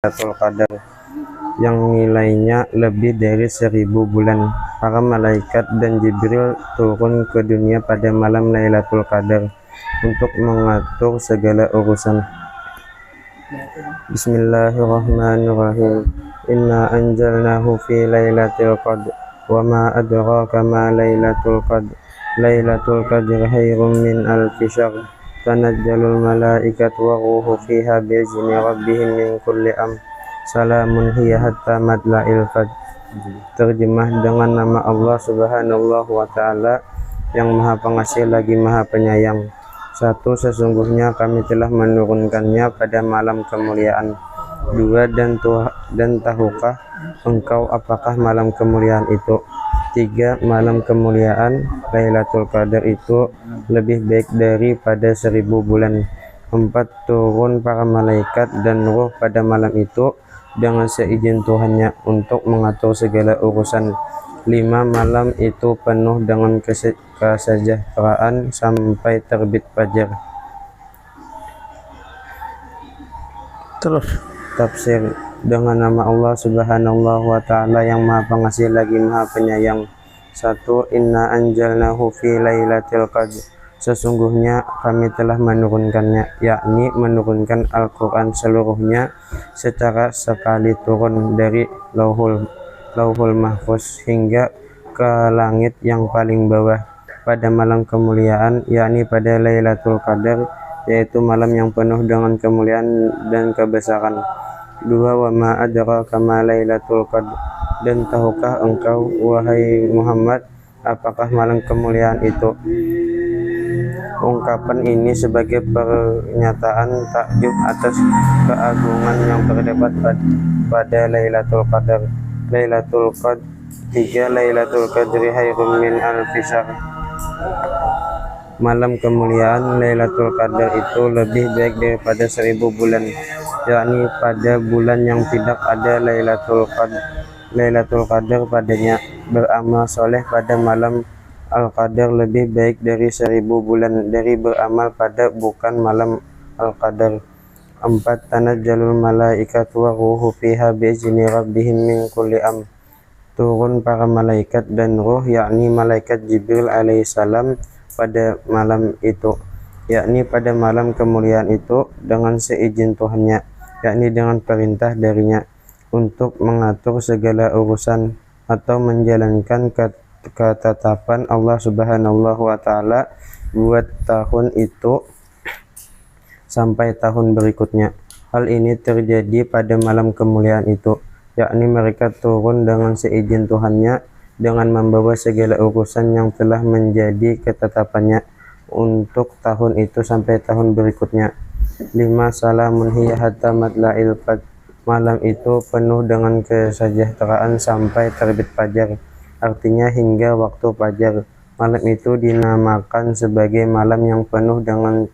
Lailatul Qadar yang nilainya lebih dari 1000 bulan. Para malaikat dan Jibril turun ke dunia pada malam Lailatul Qadar untuk mengatur segala urusan. Bismillahirrahmanirrahim. Inna anjalnahu fi lailatul qadr wa ma adraka ma lailatul qadr. Lailatul qadr khairum min alfi syahr. Tanajjalul malaikatu wa ruhu fiha bi'izni rabbihim min kulli amr. Salamun hiya hatta matla'il fajr. Terjemah dengan nama Allah Subhanahu wa ta'ala yang Maha Pengasih lagi Maha Penyayang. Satu, sesungguhnya kami telah menurunkannya pada malam kemuliaan. Dua, dan tahukah engkau apakah malam kemuliaan itu? Tiga, malam kemuliaan Lailatul Qadar itu lebih baik daripada 1000 bulan. Empat, turun para malaikat dan ruh pada malam itu dengan seizin Tuhannya untuk mengatur segala urusan. 5, malam itu penuh dengan kesejahteraan sampai terbit fajar. Terus Tafsir. Dengan nama Allah Subhanahu wa ta'ala yang Maha Pengasih lagi Maha Penyayang. 1. Inna anjalnahu fi lailatul qadr. Sesungguhnya kami telah menurunkannya, yakni menurunkan Al-Quran seluruhnya secara sekali turun dari lauhul mahfuz hingga ke langit yang paling bawah pada malam kemuliaan, yakni pada Lailatul Qadar, yaitu malam yang penuh dengan kemuliaan dan kebesaran. 2. Wa ma adraka ma Lailatul Qadr. Dan tahukah engkau, wahai Muhammad, apakah malam kemuliaan itu? Ungkapan ini sebagai pernyataan takjub atas keagungan yang terdapat pada Lailatul Qadar. Lailatul Qadr. 3. Lailatul Qadri khairum min alfi syahr. Malam kemuliaan Lailatul Qadar itu lebih baik daripada 1000 bulan, yakni pada bulan yang tidak ada Lailatul Qadar padanya. Beramal soleh pada malam Al-Qadar lebih baik dari 1000 bulan dari beramal pada bukan malam Al-Qadar. 4. Tanajjalul malaikatu wa ruhu fiha bi'izni rabbihim min kulli amr. Turun para malaikat dan ruh, yakni malaikat Jibril alaihissalam pada malam itu, yakni pada malam kemuliaan itu dengan seizin Tuhannya, yakni dengan perintah darinya untuk mengatur segala urusan atau menjalankan ketetapan Allah Subhanahu wa ta'ala buat tahun itu sampai tahun berikutnya. Hal ini terjadi pada malam kemuliaan itu, yakni mereka turun dengan seizin Tuhannya dengan membawa segala urusan yang telah menjadi ketetapannya untuk tahun itu sampai tahun berikutnya. 5. Salamun hiya hatta matla'il fajr. Malam itu penuh dengan kesejahteraan sampai terbit fajar, artinya hingga waktu fajar. Malam itu dinamakan sebagai malam yang penuh dengan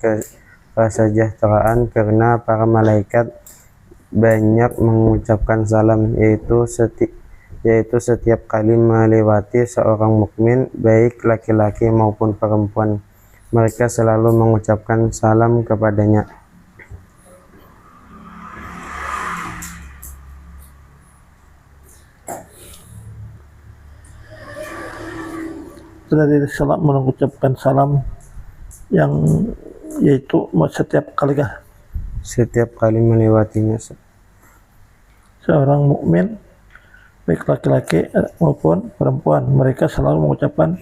kesejahteraan karena para malaikat banyak mengucapkan salam, yaitu setiap kali melewati seorang mukmin, baik laki-laki maupun perempuan, mereka selalu mengucapkan salam kepadanya. dari salam, mengucapkan salam yang yaitu setiap kali melewatinya seorang mukmin, baik laki-laki maupun perempuan, mereka selalu mengucapkan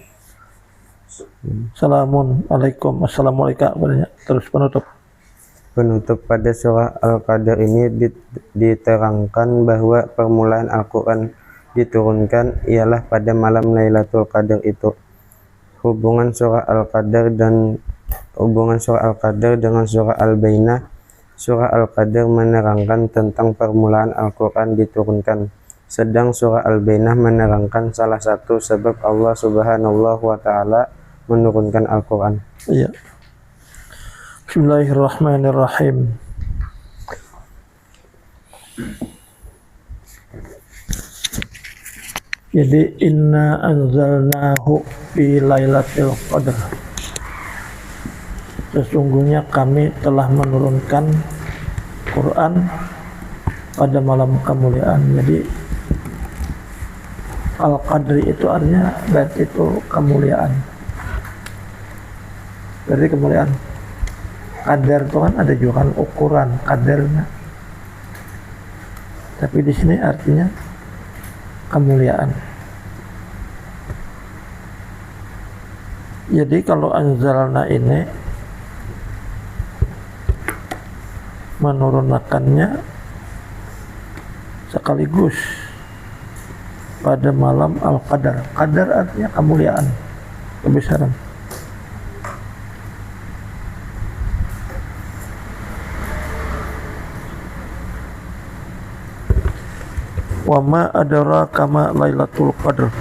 salamun alaikum, assalamualaikum padanya. Terus penutup pada surah Al-Qadar ini diterangkan bahwa permulaan Al-Quran diturunkan ialah pada malam Lailatul Qadar itu. Hubungan surah Al-Qadar dengan surah Al-Bainah. Surah Al-Qadar menerangkan tentang permulaan Al-Quran diturunkan, sedang surah Al-Bainah menerangkan salah satu sebab Allah Subhanahu wa ta'ala menurunkan Al-Quran. Iya. Bismillahirrahmanirrahim. Jadi inna anzalnahu fi lailatul qadar. Sesungguhnya kami telah menurunkan Quran pada malam kemuliaan. Jadi Al-Qadri itu artinya berarti itu kemuliaan. Berarti kemuliaan. Qadar itu kan ada juga kan ukuran kadarnya. Tapi di sini artinya kemuliaan. Jadi kalau anzalna ini menurunkannya sekaligus pada malam Al-Qadar. Qadar artinya kemuliaan, kebesaran. Wa ma adraka ma Lailatul Qadar.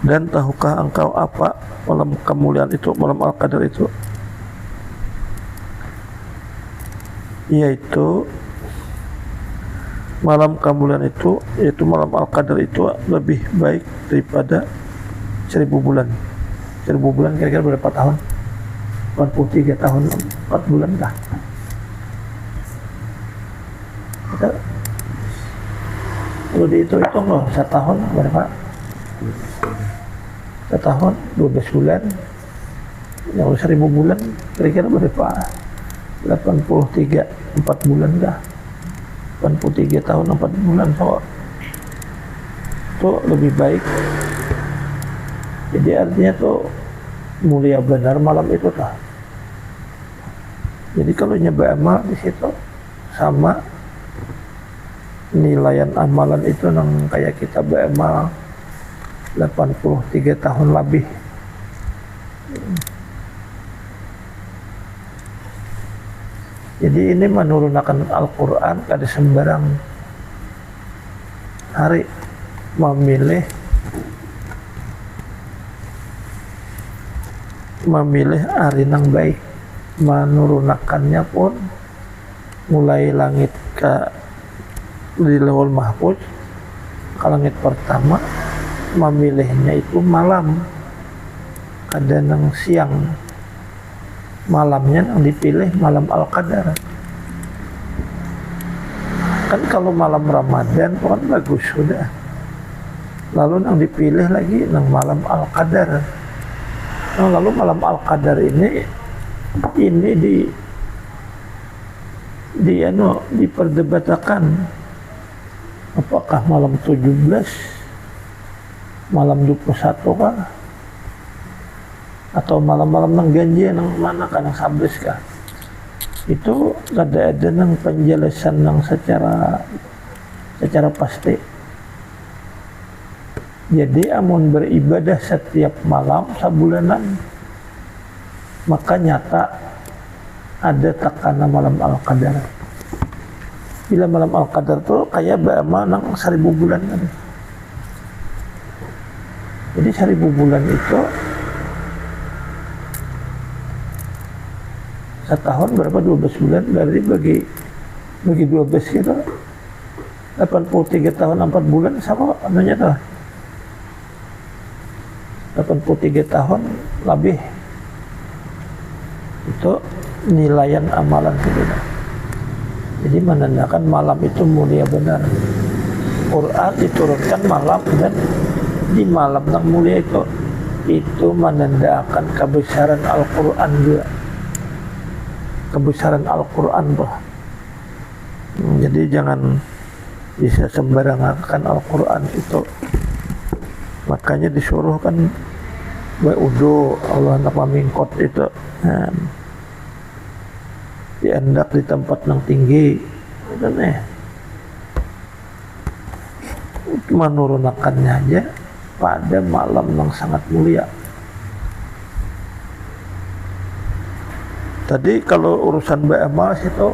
Dan tahukah engkau apa malam kemuliaan itu, malam Al-Qadar itu? Yaitu malam kemuliaan itu, yaitu malam Al-Qadar itu lebih baik daripada 1000 bulan. 1000 bulan kira-kira berapa tahun? 43 tahun, 4 bulan kah? Kalau dihitung loh, setahun berapa? Setahun 12 bulan. Yang 1000 bulan kira-kira berapa? 83, 4 bulan dah. 83 tahun 4 bulan, so itu lebih baik. Jadi artinya tuh mulia benar malam itu tuh. Jadi kalau nyoba amal di situ sama nilaian amalan itu nang kayak kita beramal 83 tahun lebih. Jadi ini menurunkan Al-Quran kada sembarang hari, memilih hari yang baik. Menurunkannya pun mulai langit ke di Lauhul Mahfuz ke langit pertama, memilihnya itu malam, ada nang siang, malamnya yang dipilih malam Al-Qadar. Kan kalau malam Ramadan kan bagus sudah, lalu yang dipilih lagi nang malam Al-Qadar. Nah, lalu malam Al-Qadar ini diperdebatkan apakah malam 17, malam 21 kah, atau malam-malam nang ganjil nang mana kan nang sabdes kah. Itu ada nang penjelasan nang secara pasti. Jadi amun beribadah setiap malam sabulanan, maka nyata ada takana malam Al-Qadar. Bila malam Al-Qadar tuh kayak beramal nang 1000 bulan kan. Jadi 1000 bulan itu setahun berapa? 12 bulan, berarti bagi 12 gitu 83 tahun 4 bulan sama anunya tuh 83 tahun lebih. Itu nilaian amalan kita. Jadi menandakan malam itu mulia benar. Quran diturunkan malam, dan di malam yang mulia itu menandakan kebesaran Al-Quran juga. Kebesaran Al-Quran tuh. Jadi jangan bisa sembarangan Al-Quran itu. Makanya disuruh kan wa'udu Allah nama mingkot itu. Diandak di tempat yang tinggi. Dan menurunkannya aja pada malam yang sangat mulia. Tadi kalau urusan beramal itu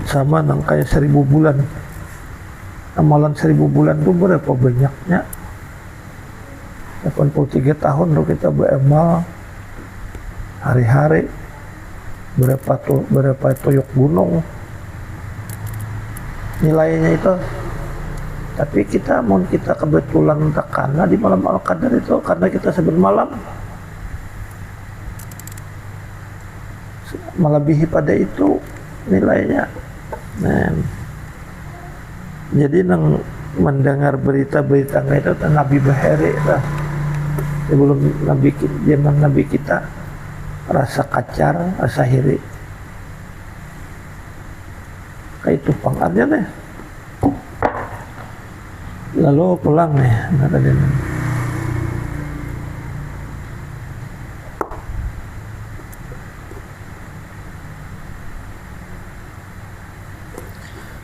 sama nang kayak 1000 bulan. Amalan 1000 bulan itu berapa banyaknya? 83 tahun loh kita beramal hari-hari, berapa tuyuk gunung nilainya itu. Tapi kita kebetulan takana di malam Al-Qadar itu karena kita sebut malam melebihi pada itu nilainya. Nah, jadi nang mendengar berita-berita itu Nabi Bahari lah, sebelum zaman Nabi kita rasa kacar, rasa hiri kayak itu pangarnya nih. Lalu pulang nih tadi.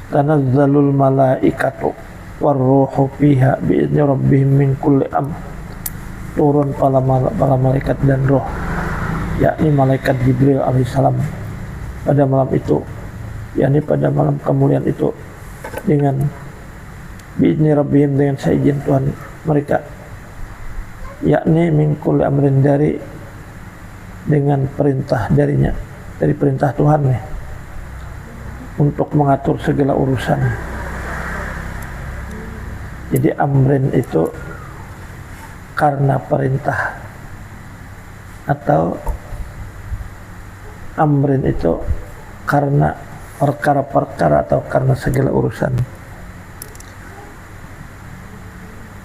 Tanazzalul malaikatu warruhu fiha bi'izni rabbihim min kulli amr. Turun para malaikat dan roh, yakni malaikat Jibril alaihissalam pada malam itu, yakni pada malam kemuliaan itu, dengan bi'izni rabbihim, dengan seizin Tuhan mereka, yakni min kulli amrin, dari dengan perintah darinya, dari perintah Tuhan nih, untuk mengatur segala urusan. Jadi amrin itu karena perintah, atau amrin itu karena perkara-perkara atau karena segala urusan,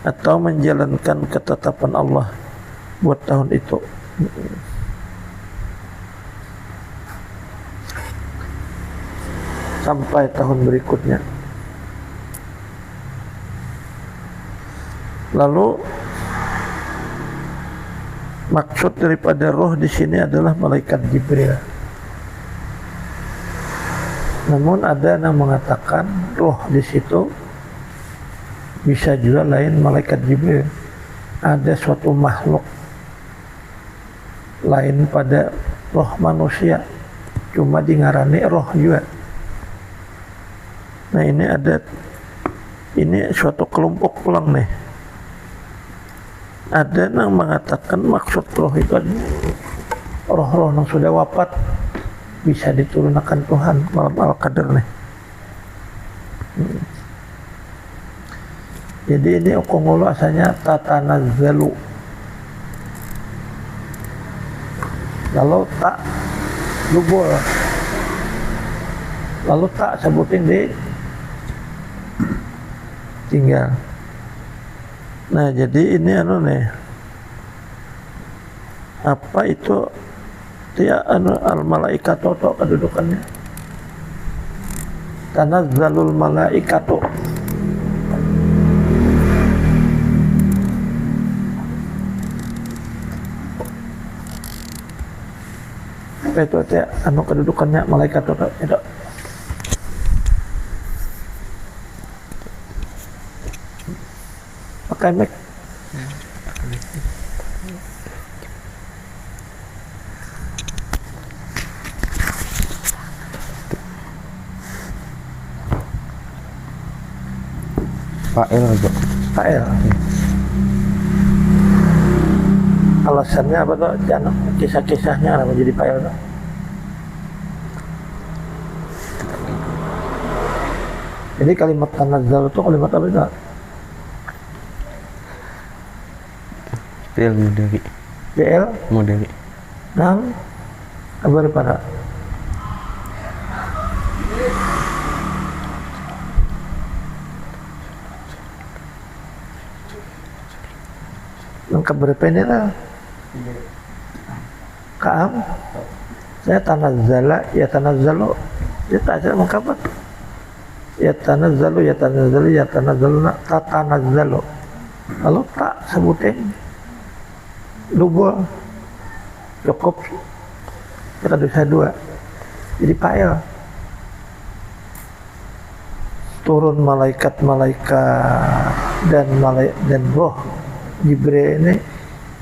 atau menjalankan ketetapan Allah buat tahun itu. Sampai tahun berikutnya. Lalu maksud daripada roh di sini adalah malaikat Jibril. Namun ada yang mengatakan roh di situ bisa juga lain malaikat Jibril. Ada suatu makhluk lain pada roh manusia, cuma dingarani roh juga. Nah ini suatu kelompok pulang nih. Ada yang mengatakan maksud roh itu adalah roh-roh yang sudah wafat, bisa diturunkan Tuhan malam Al-Qadar nih. Jadi ini ukungulu asalnya tatanazzalu. Lalu tak lubul. Lalu tak sebutin di tinggal. Nah, jadi ini nih, apa itu dia al-malaikat toto kedudukannya. Tanazzalul malaikatu. Apa itu dia kedudukannya malaikat toto itu. Pakai mic. Fa'il aja. Fa'il. Alasannya apa tuh? Jangan kisah-kisahnya kenapa jadi fa'il tuh? Jadi kalimat tanazzal itu kalimat apa itu? Fi'il mudhari. Fi'il Mudhari. Nah, kabar pada lengkap berapa ini lah. Kaam saya tanazzala ya tanazzalu, ya tak saya lengkap ya tanazzalu ya tanazzalu ya tanazzalu tatanazzalu. Lalu tak sebutin lubul cukup kita dosa dua, jadi fa'il. Turun malaikat-malaikat dan roh Jibril ini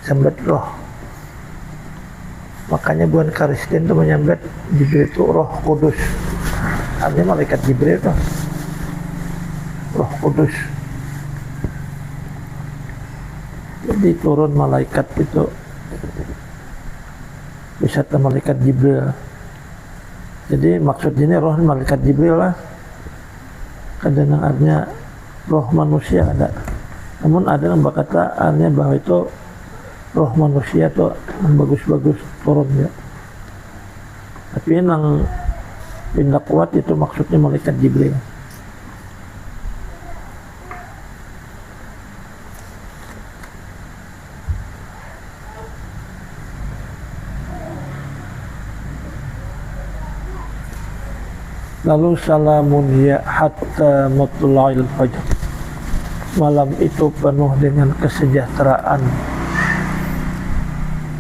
sambat roh. Makanya bukan Kristen itu menyambat Jibril itu roh kudus. Artinya malaikat Jibril itu roh kudus. Jadi turun malaikat itu wisata malaikat Jibril. Jadi maksud ini roh malaikat Jibril lah. Kadang artinya roh manusia ada. Namun ada yang berkata artinya bahwa itu roh manusia itu yang bagus-bagus turun ya. Tapi yang pindah kuat itu maksudnya malaikat Jibril. Lalu salamun ya hatta matla'il fajr. Malam itu penuh dengan kesejahteraan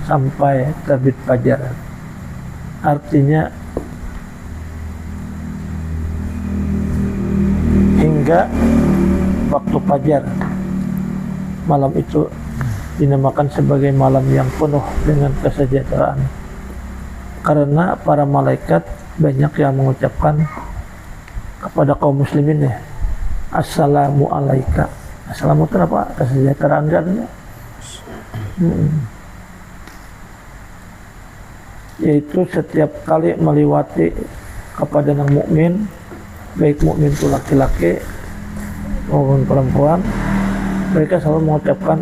sampai terbit fajar. Artinya hingga waktu fajar. Malam itu dinamakan sebagai malam yang penuh dengan kesejahteraan. Karena para malaikat banyak yang mengucapkan kepada kaum muslimin ya, assalamu alaika. Assalamu itu apa? Kesejahteraan kan ya? Yaitu setiap kali melewati kepada yang mukmin, baik mukmin itu laki-laki maupun perempuan, mereka selalu mengucapkan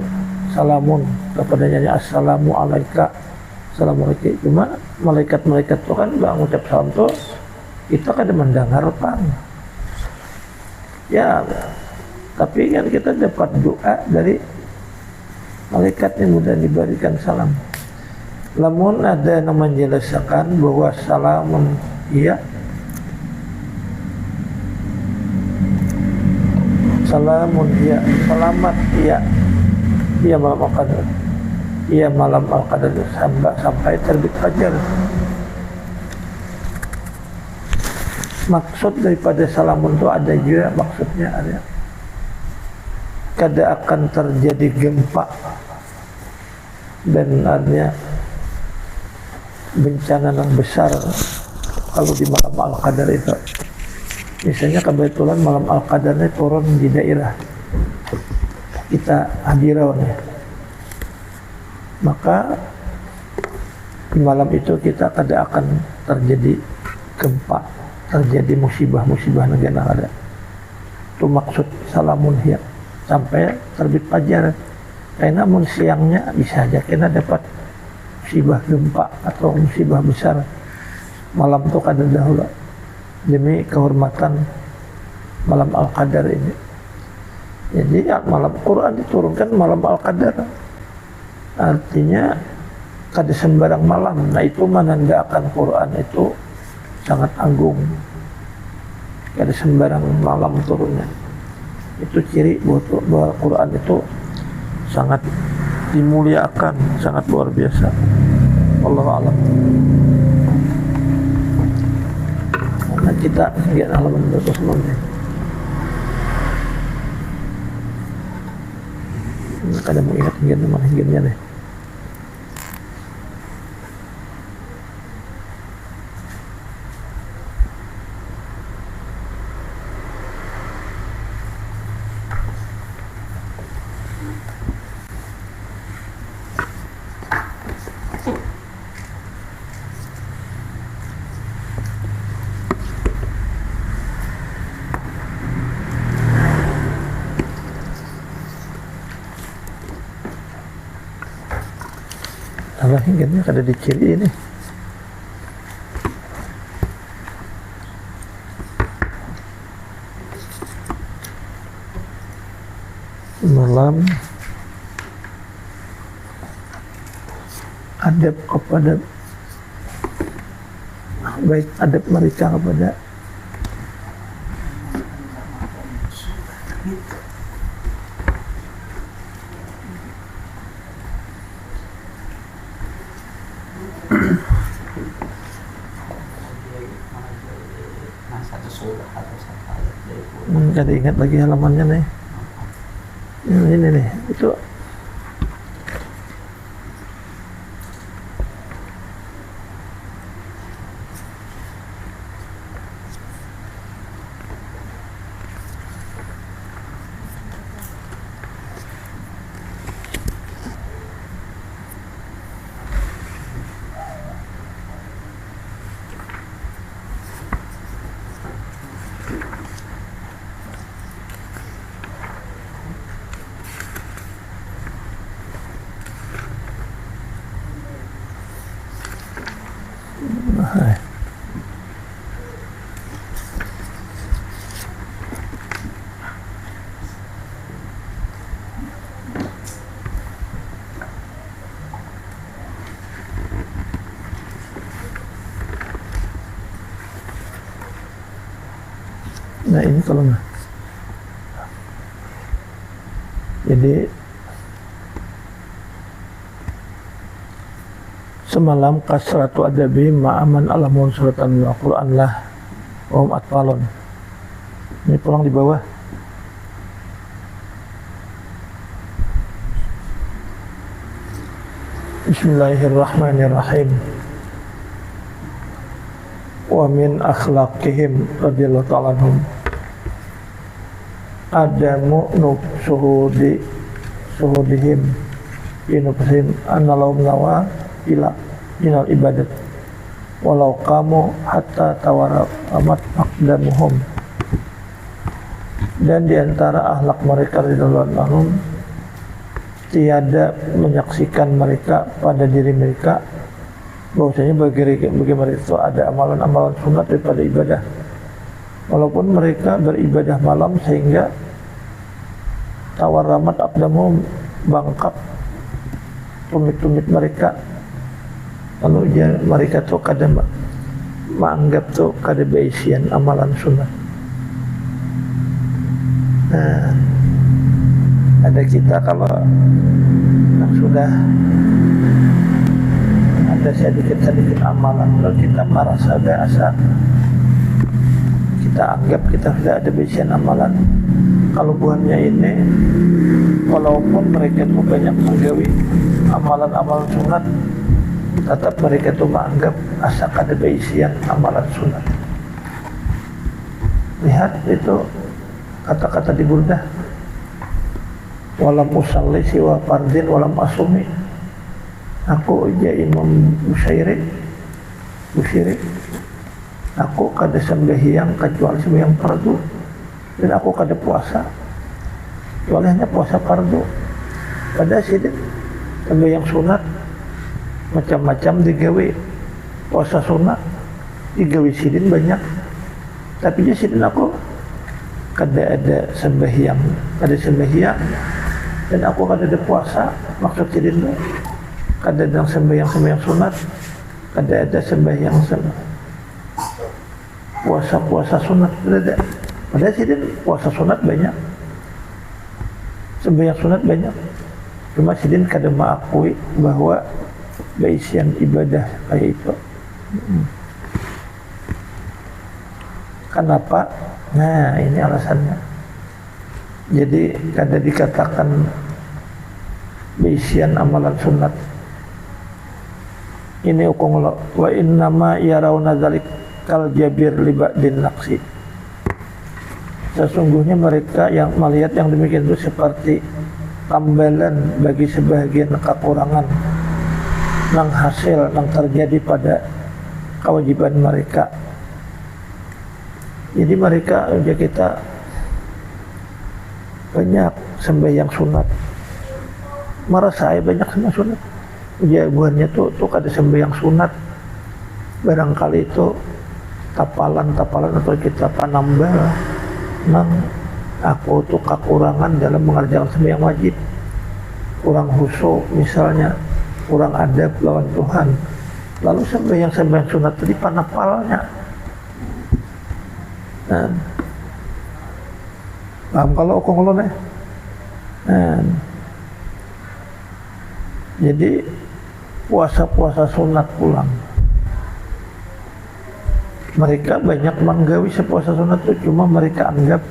salamun kepadanya, assalamu alaika. Assalamualaikum. Cuma malaikat-malaikat itu kan nggak mengucap salam tuh, kita kan mendengarkan. Ya, tapi kan kita dapat doa dari malaikat yang mudah diberikan salam. Namun ada yang menjelaskan bahwa salamun iya, salamun iya, selamat iya, iya malam al-qadar. Iya malam al-qadar sampai terbit fajar. Maksud daripada salamun itu ada juga maksudnya ada. Kada akan terjadi gempa dan artinya bencana yang besar kalau di malam al-qadar itu. Misalnya kebetulan malam al-qadarnya turun di daerah kita Hadirau nih. Maka di malam itu kita kada akan terjadi gempa, terjadi musibah-musibah negara ada. Itu maksud salamun hiya sampai terbit fajar. Karena mun siangnya bisa aja kita dapat musibah gempa atau musibah besar. Malam itu kada dahulu demi kehormatan malam al-qadar ini. Jadi malam Quran diturunkan malam al-qadar. Artinya kada sembarang malam. Nah itu menandakan Quran itu sangat agung. Kada sembarang malam turunnya. Itu ciri bahwa Quran itu sangat dimuliakan, sangat luar biasa. Wallahu a'lam. Nah kita lihat halaman 29 nih. Kada mau ingat hingga mana hinggirnya nih. Allah hinggirnya kada diciri ini. Malam adab kepada baik adab mereka kepada kada ingat lagi halamannya nih. Ini nih, itu Nah ini kalau nggak, jadi semalam kasratu adabi ma'aman alamun suratan al-Quran lah atfalon. Ini pulang di bawah. Bismillahirrahmanirrahim. Wa min akhlaqihim radhiyallahu ta'ala anhum adamu suhudihim inufsim analawum nawa ila minal ibadat walau kamu hatta tawara amat aqdamuhum. Dan diantara akhlak mereka radhiyallahu anhum tiada menyaksikan mereka pada diri mereka bahwasanya bagi mereka itu ada amalan-amalan sunat daripada ibadah, walaupun mereka beribadah malam sehingga tawaramat aqdamuhum, bangkak tumit-tumit mereka, lalu mereka tuh kadang menganggap tuh kada baisian amalan sunat. Nah, ada kita kalau sudah ada sedikit-sedikit amalan lalu kita merasa biasa, kita anggap kita sudah ada baisian amalan. Kalau buahnya ini, walaupun mereka itu banyak menggawi amalan-amalan sunat, tetap mereka itu menganggap asa kada baisian amalan sunat. Lihat itu kata-kata di Burdah, walam usalli siwa fardin walam asumi. Aku ya Imam Bushairi, aku kada sembahyang kecuali sembahyang fardu, dan aku kada puasa kecuali hanya puasa fardu. Pada sidin sembahyang sunat macam-macam digawe, puasa sunat digawe sidin banyak, tapi dia sidin aku kada ada sembahyang, dan aku kada ada puasa. Maksud sidin kada ada sembahyang sunat, kada ada sembahyang puasa sunat, kada ada. Padahal sidin puasa sunat banyak, sembahyang sunat banyak, cuma sidin kada mengakui bahwa baisian ibadah kayak itu. Kenapa? Nah ini alasannya. Jadi kada dikatakan baisian amalan sunat. Ini hukum Allah. Wa innama yarawna dzalik kal jabir libadin naqsi. Sesungguhnya mereka yang melihat yang demikian itu seperti tambalan bagi sebagian kekurangan nang hasil nang terjadi pada kewajiban mereka. Jadi mereka udah kita banyak sembahyang sunat, merasa saya banyak sembahyang sunat. Jawabannya tuh kada sembahyang sunat, barangkali itu tapalan atau kita panambal nang aku tuh kekurangan dalam mengerjakan sembahyang wajib, kurang khusyuk misalnya, kurang adab lawan Tuhan, lalu sembahyang sunat tadi panapalnya. Nah, paham kalau aku ngulon ya? Nah, jadi puasa sunat pulang, mereka banyak menggawi sepuasa sunat itu, cuma mereka anggap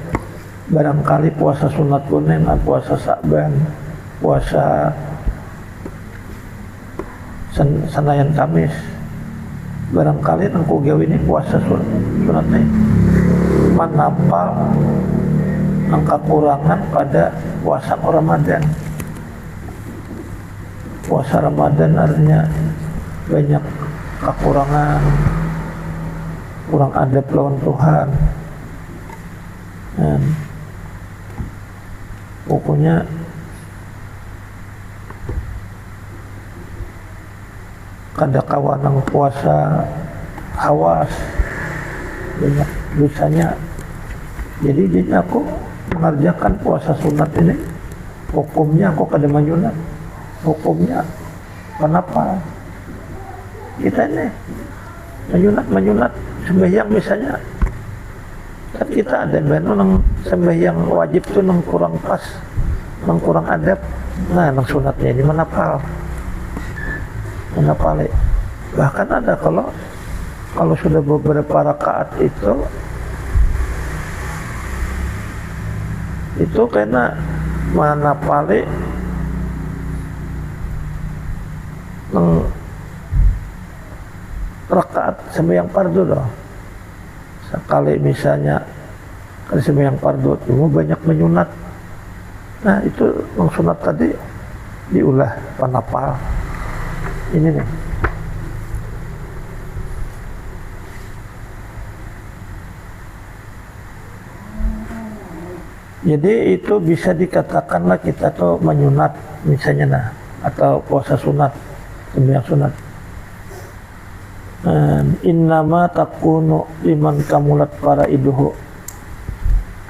barangkali puasa sunat pun yang puasa Sa'ban, puasa Senayan Kamis, barangkali engkau gawe ini puasa sunatnya menapal angka kurangan pada puasa Ramadan. Puasa Ramadan artinya banyak kekurangan, kurang adab lawan Tuhan. Dan pokoknya kada kawanang puasa hawas, banyak dosanya. Jadi aku mengerjakan puasa sunat ini, hukumnya aku kada menyunat. Hukumnya kenapa? Kita ini menyunat sembahyang misalnya Kan kita ada bano nang sembahyang wajib tuh nang kurang pas, nang kurang adab. Nah, nang sunatnya ini menapal. Bahkan ada kalau sudah beberapa rakaat itu kena manapale nang rakaat sembahyang fardu doh. Sekali misalnya kali sembahyang fardu cuma banyak menyunat. Nah, itu yang sunat tadi diulah panapal. Ini nih. Jadi itu bisa dikatakanlah kita tuh menyunat misalnya nah, atau puasa sunat, sembahyang sunat. Innama takunu liman kamulat para iduhu.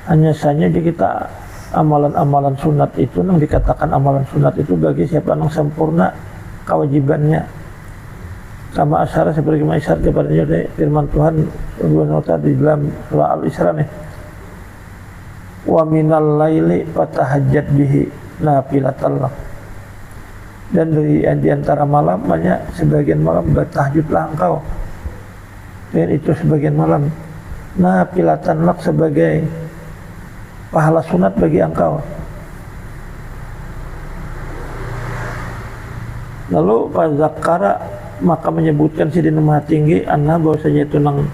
Hanya saja di kita amalan-amalan sunat itu yang dikatakan amalan sunat itu bagi siapa yang sempurna kewajibannya. Kama asyara seperti ma'isyar kepadanya dari firman Tuhan Subhanahu wa ta'ala di dalam surah Al-Isra nih. Wa minal laili fatahajjat bihi nafilatan lak. Dan di antara malam banyak sebagian malam bertahajudlah engkau. Dan itu sebagian malam nafilatan lak sebagai pahala sunat bagi engkau. Lalu Fazakara maka menyebutkan Sidin Maha Tinggi anna bahwasanya itu nang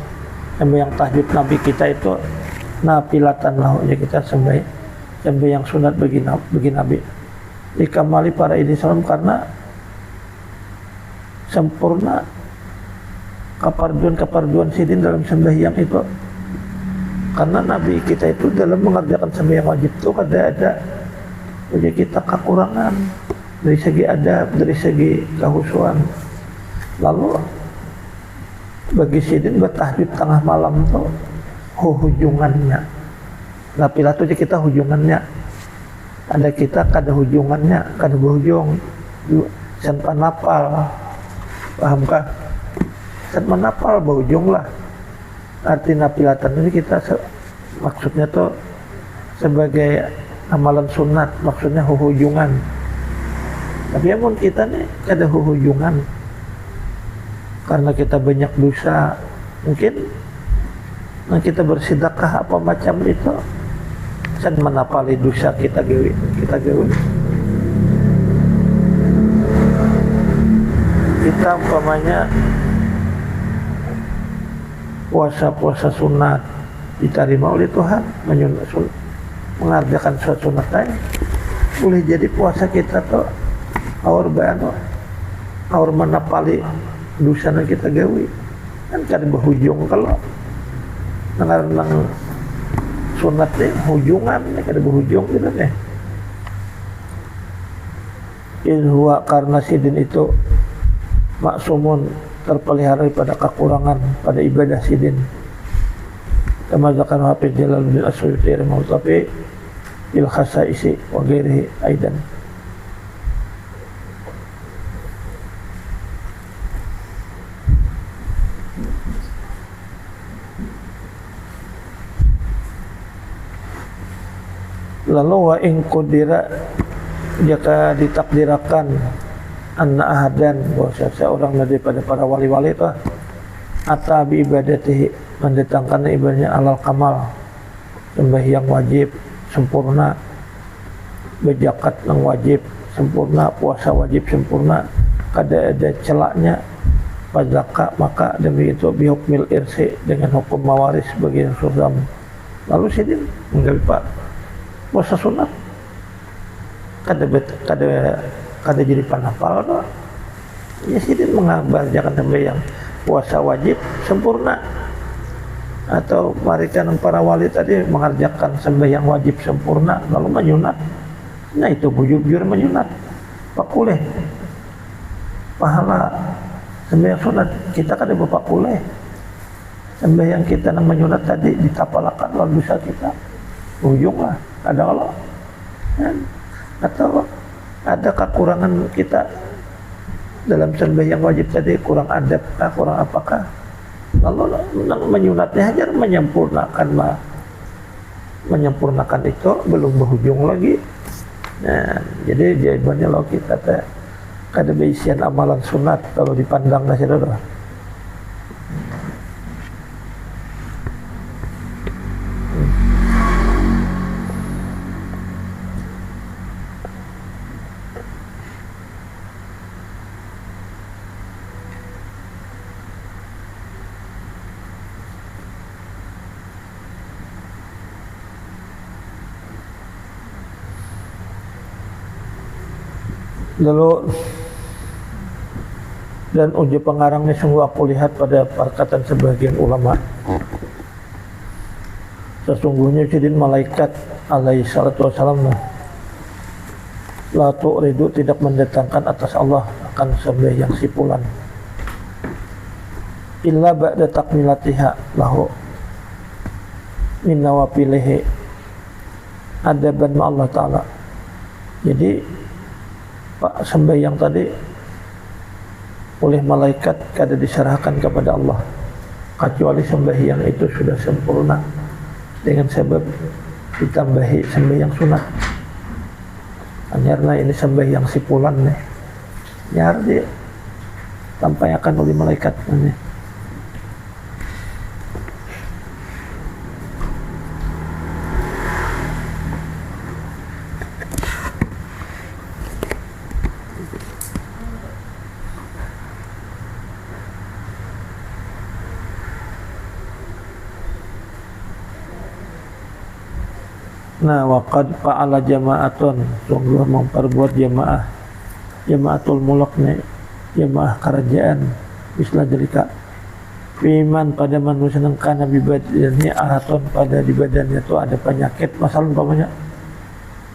sembahyang tahajud Nabi kita itu nafilatan lahnya kita sembahyang sunat bagi Nabi. Dikamali para ini salam karena sempurna keparduan Sidin dalam sembahyang itu. Karena Nabi kita itu dalam mengerjakan sembahyang wajib itu ada punya kita kekurangan dari segi adab, dari segi kehusuan. Lalu bagi Sidin bertahajud tengah malam itu hujungannya. Napilah itu kita hujungannya. Ada kita kada hujungannya, kada berhujung. Sen panapal. Pahamkah? Sen panapal berhujung lah. Arti napilatan ini kita maksudnya tuh sebagai amalan sunat, maksudnya hujungan. Tapi amun kita nih kada hujungan karena kita banyak dosa, mungkin kita bersedekah apa macam itu dan menapali dosa kita gawe. Kita umpamanya puasa sunat diterima oleh Tuhan, mengerjakan suatu sunat lain, boleh jadi puasa kita tuh aur menapali dosa kita gawe kan kada berhujung. Kalau nang sunat deh hujungan kada berhujung gitu deh. Huwa karena Sidin itu maksumun terpelihara pada kekurangan pada ibadah Sidin. Kamazakan Hafiz Jalaluddin As-Suyuti rahimahullah fi il khasaisi wa ghairihi aidan. Lalu wa in qudira jika ditakdirakan anna ahadan bahwa seorang daripada para wali-wali itu atabi ibadatihi mendatangkan ibadahnya alal kamal, sembahyang wajib sempurna, berzakat yang wajib sempurna, puasa wajib sempurna, kada ada celaknya pazaka, maka demi itu bihukmil irsi dengan hukum mawaris bagi Rasulullah. Lalu Sidin menggawi pak puasa sunat kada jadi panapal doh. Ya Sidin mengabarkan sembahyang puasa wajib sempurna, atau mereka para wali tadi mengerjakan sembahyang wajib sempurna lalu menyunat. Nah itu bujur menyunat pakuleh pahala sembahyang sunat kita kada berpakuleh. Sembahyang kita nang menyunat tadi ditapalakan lalu dosa kita ujung lah ada Allah atau ada kekurangan kita dalam sembahyang wajib tadi, kurang adab kurang apakah, lalu menyunatnya hajar menyempurnakan menyempurnakan itu belum berujung lagi. Nah, jadi jawabannya lo kita teh kada beisian amalan sunat kalau dipandang nasi saudara. Lalu dan uji pengarangnya sungguh aku lihat pada perkataan sebagian ulama, sesungguhnya sidin malaikat alaihi salatu wassalam la tu'ridu tidak mendatangkan atas Allah akan sembahyang sipulan illa ba'da takmilatiha lahu min nawafilihi adaban ma Allah Ta'ala. Jadi Pak sembahyang tadi oleh malaikat kada diserahkan kepada Allah kecuali sembahyang itu sudah sempurna dengan sebab ditambahi sembahyang sunat. Anyarna ini sembahyang sipulan nih, nyar dia tampayakan oleh malaikat nih. Nah, waqad fa'ala jama'atun, sungguh memperbuat jama'atul mulk nih, jamaah kerajaan mislah jelika fiman pada manusia yang kana bi badannya ahatun pada di badannya itu ada penyakit, masalah umpamanya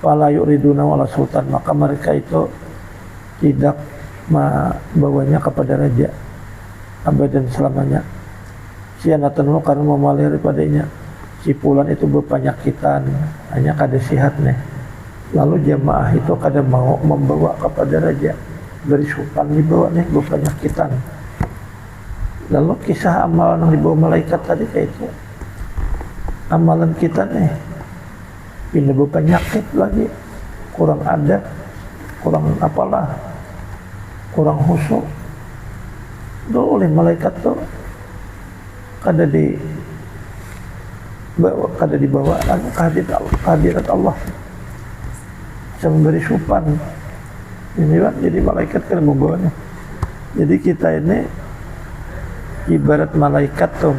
fala yuriduna wala sultan, maka mereka itu tidak membawanya kepada raja abadan selamanya. Sianatan karena memalihara padanya sipulan itu berpenyakitan, hanya kada sihat nih. Lalu jamaah itu kada mau membawa kepada raja, dari sultan dibawa nih berpenyakitan. Lalu kisah amalan yang dibawa malaikat tadi kayak itu, amalan kita nih pindah berpenyakit lagi, kurang adab, kurang apalah, kurang khusyuk. Itu oleh malaikat tuh kada dibawa lagi kehadirat Allah yang memberi supan ini kan, jadi malaikat kan membawanya. Jadi kita ini ibarat malaikat tuh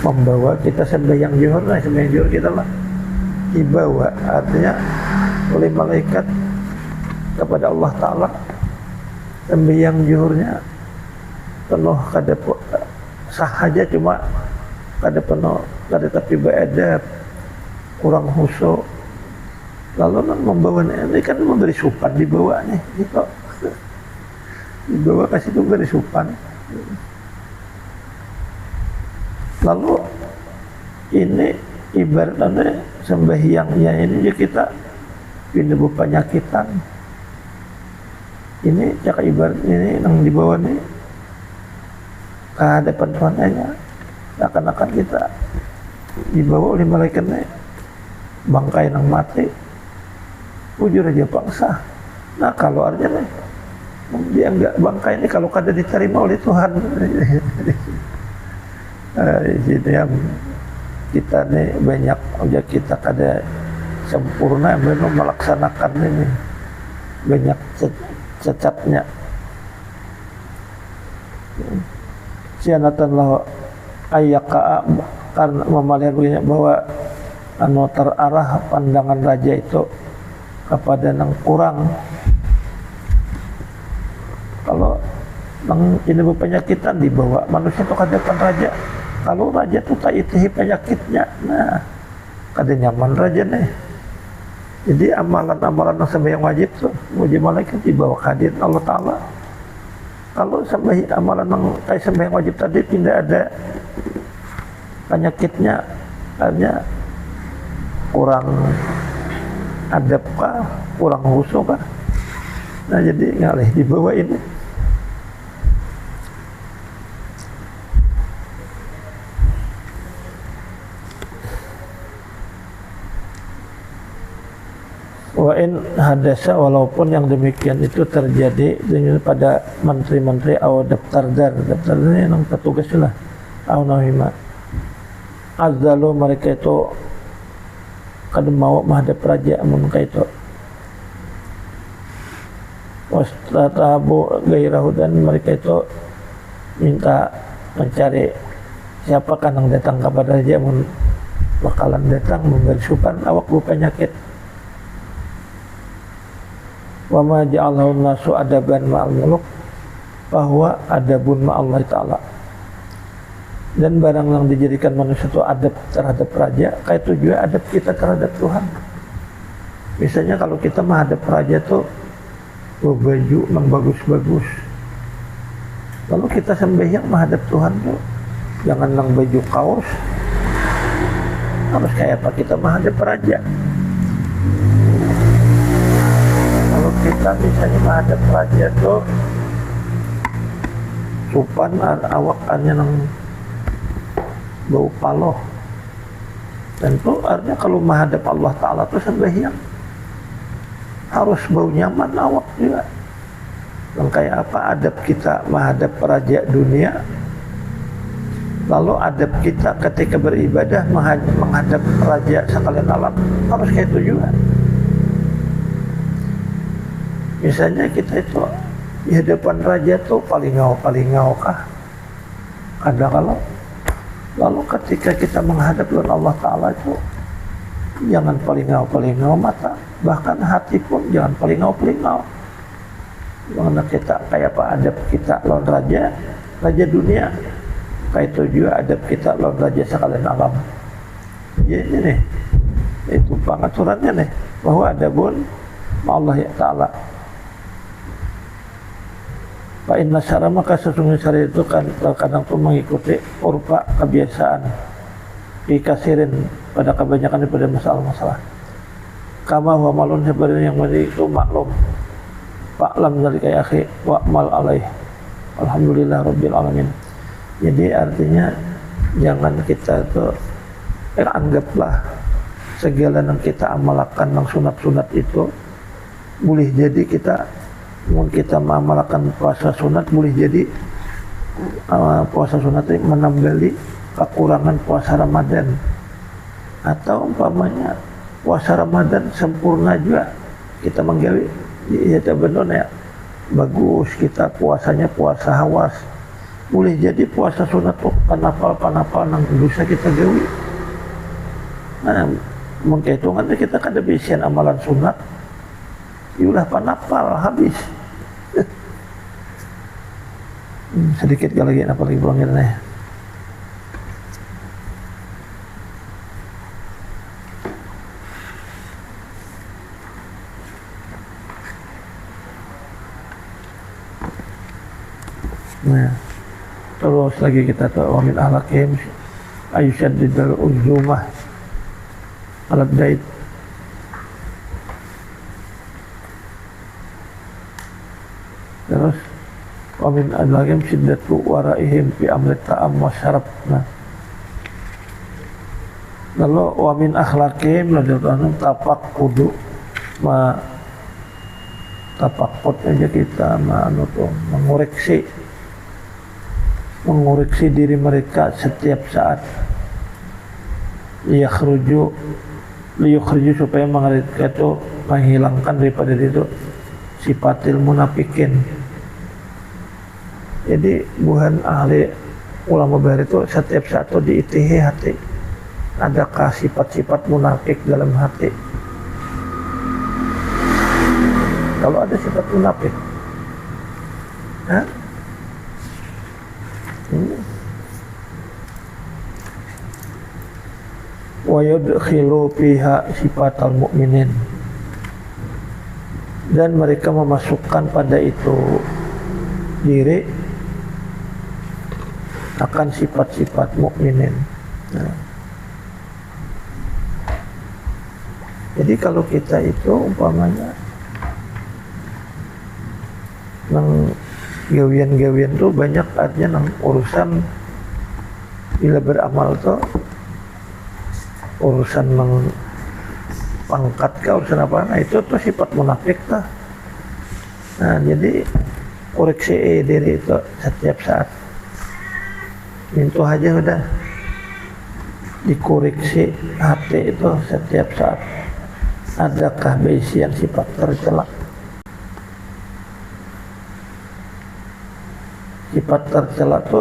membawa kita sembahyang zuhur, nah sembahyang zuhur kita lah dibawa, artinya oleh malaikat kepada Allah Ta'ala. Sembahyang zuhurnya penuh kada sah aja, cuma kada penuh, kada tapi beradab, kurang khusyuk. Lalu membawa ini kan memberi supan, dibawa nih gitu, dibawa kasih itu beri supan. Lalu ini ibaratnya sembahyangnya ini ya kita pindah penyakitan. Ini cak ibarat ini yang dibawa nih ke hadapan Tuhannya, akan-akan kita dibawa oleh malaikatnya bangkai yang mati, ujur aja bangsa. Nah kalau artinya nih dia enggak bangkai ini kalau kada diterima oleh Tuhan. Jadi yang kita nih banyak aja kita kada sempurna memang melaksanakan ini, banyak cacatnya. Sianatan lah ayaka karena memalihara bahwa terarah pandangan raja itu kepada yang kurang. Kalau ini berpenyakitan dibawa manusia itu ke depan raja. Kalau raja itu tak itihi penyakitnya, nah kada nyaman raja nih. Jadi amalan-amalan yang sembahyang wajib tuh wajib malaikat dibawa hadir Allah Ta'ala. Kalau sembahyang amalan yang kayak sembahyang wajib tadi tidak ada penyakitnya, artinya kurang adab kah, kurang khusyuk kah, nah jadi ngalih dibawa ini. Wa in hadasa, walaupun yang demikian itu terjadi pada menteri-menteri atau daftar yang petugas lah atau nahima azzalu, mereka itu kada mau menghadap raja amun itu wastatabu gairahu, dan mereka itu minta mencari siapakah yang datang kepada raja amun bakalan datang memberi supan awak penyakit. Wa ma ja'alahu nasu adaban ma'al muluk, bahwa adabun ma'allah ta'ala, dan barang yang dijadikan manusia itu adab terhadap raja, kayak itu juga adab kita terhadap Tuhan. Misalnya kalau kita menghadap raja tuh baju yang bagus-bagus, lalu kita sembahyang menghadap Tuhan tuh jangan yang baju kaos, harus kayak apa kita menghadap raja. Kalau kita misalnya menghadap raja tuh supan awakannya yang bau paloh, tentu artinya kalau menghadap Allah Ta'ala itu sembahyang harus bau nyaman awak juga. Dan kayak apa adab kita menghadap raja dunia, lalu adab kita ketika beribadah menghadap raja sekalian alam harus kayak itu juga. Misalnya kita itu di hadapan raja tuh paling ngau kah? Ada kalau lalu ketika kita menghadap Allah Ta'ala itu jangan paling ngau mata, bahkan hati pun jangan paling ngau. Karena kita kayak apa adab kita lawan raja dunia, kayak itu juga adab kita lawan raja sekalian alam. Ya ini nih, itu pengaturannya nih, bahwa adabun Allah Ta'ala. Fa inna syara, maka sesungguhnya syara itu kan terkadang tuh mengikuti urfa kebiasaan dikasirin pada kebanyakan daripada masalah-masalah. Kama huwa malun, sebenarnya yang itu maklum. Fa'lam dzalika ya akhi wa'mal alaih. Alhamdulillah rabbil alamin. Jadi artinya jangan kita tuh anggaplah segala yang kita amalkan yang sunat-sunat itu boleh jadi kita mengamalkan puasa sunat, boleh jadi puasa sunat itu menambali kekurangan puasa Ramadan, atau umpamanya puasa Ramadan sempurna juga kita menggawi ya benar ya bagus, kita puasanya puasa hawas, boleh jadi puasa sunat tuh panapal nang dosa kita gawi. Nah menghitungannya kita kada bisian amalan sunat yulah panapal habis. Sedikit lagi apa lagi pelanggarannya. Nah, terus lagi kita tahu wa min ahlakim ayyushaddidul uzumah alat dait. Terus wa min ahlakim syiddatu waraihim fi amri ta'am wa syarab. Nah, lalu wa min akhlakim ladhi tapak kudu tapakut aja kita mengoreksi diri mereka setiap saat, liyukhruju supaya mereka itu menghilangkan daripada itu sifatil munafikin. Jadi buhan ahli ulama bahar itu setiap saat itu diitihi hati, adakah sifat-sifat munafik dalam hati. Kalau ada sifat munafik, wa yudkhilu fiha sifatal mu'minin, dan mereka memasukkan pada itu diri akan sifat-sifat mukminin. Nah, jadi kalau kita itu umpamanya nang gawian-gawian tuh banyak artinya nang urusan bila beramal tuh urusan nang pangkat kah, urusan apa, nah itu tuh sifat munafik tuh. Nah jadi koreksi diri itu setiap saat, itu aja udah dikoreksi hati itu setiap saat. Adakah berisian sifat tercela? Sifat tercela itu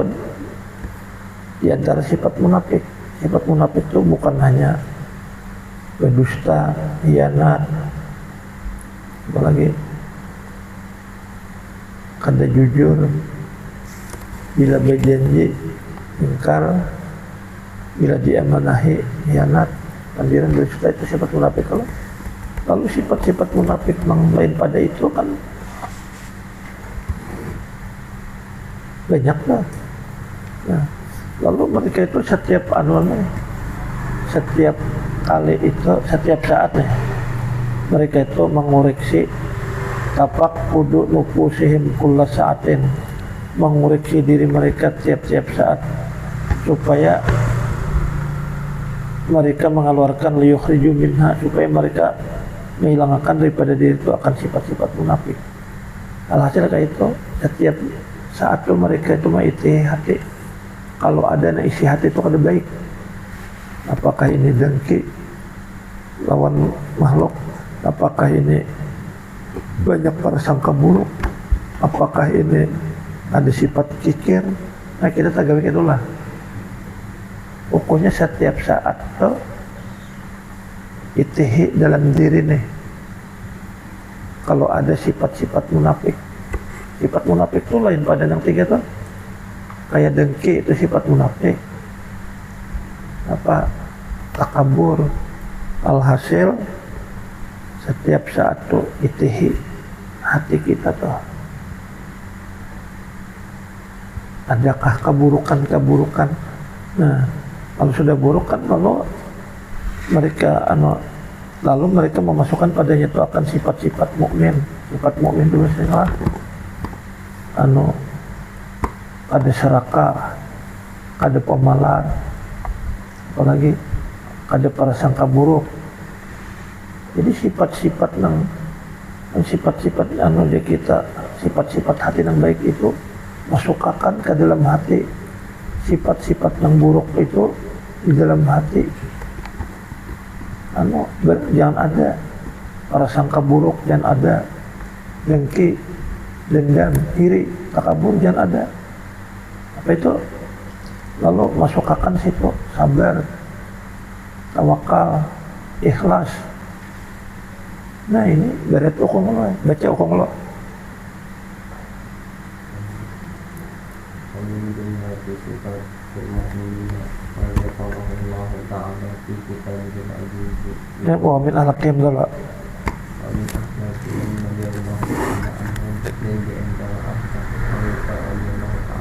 di antara sifat munafik. Sifat munafik itu bukan hanya berdusta, hianat, apalagi kada jujur, bila berjanji ingkar, bila diamanahi hianat, pandiran berdusta, itu sifat munafik. Lalu sifat-sifat munafik yang lain pada itu kan banyak lah. Nah, lalu mereka itu setiap setiap kali itu, setiap saat nih, mereka itu mengoreksi tapak kudu nufusihim kulla saatin, mengoreksi diri mereka tiap-tiap saat supaya mereka mengeluarkan liyukhriju minha, supaya mereka menghilangkan daripada diri itu akan sifat-sifat munafik. Alhasil kayak itu setiap saat itu mereka itu mengisi hati, kalau ada isi hati itu kada baik, apakah ini dengki lawan makhluk, apakah ini banyak prasangka buruk, apakah ini ada sifat kikir, nah kita tagawi itulah. Pokoknya setiap saat tuh itihi dalam diri nih, kalau ada sifat-sifat munafik. Sifat munafik itu lain pada yang tiga tuh. Kayak dengki itu sifat munafik, apa takabur. Alhasil setiap saat tuh itihi hati kita tuh, adakah keburukan-keburukan. Nah, kalau sudah buruk kan, lalu mereka memasukkan padanya itu akan sifat-sifat mukmin. Sifat mukmin itu biasanya ada serakah, ada pemalar, apalagi ada prasangka buruk. Jadi sifat-sifat dia kita, sifat-sifat hati yang baik itu masukkan ke dalam hati. Sifat-sifat yang buruk itu di dalam hati. Jangan ada prasangka buruk, jangan ada dengki, dendam, iri, takabur, jangan ada. Apa itu? Lalu masukkan situ sabar, tawakal, ikhlas. Nah ini berat hukum Allah, baca hukum Allah. Ya, wa min al-hakim dulu.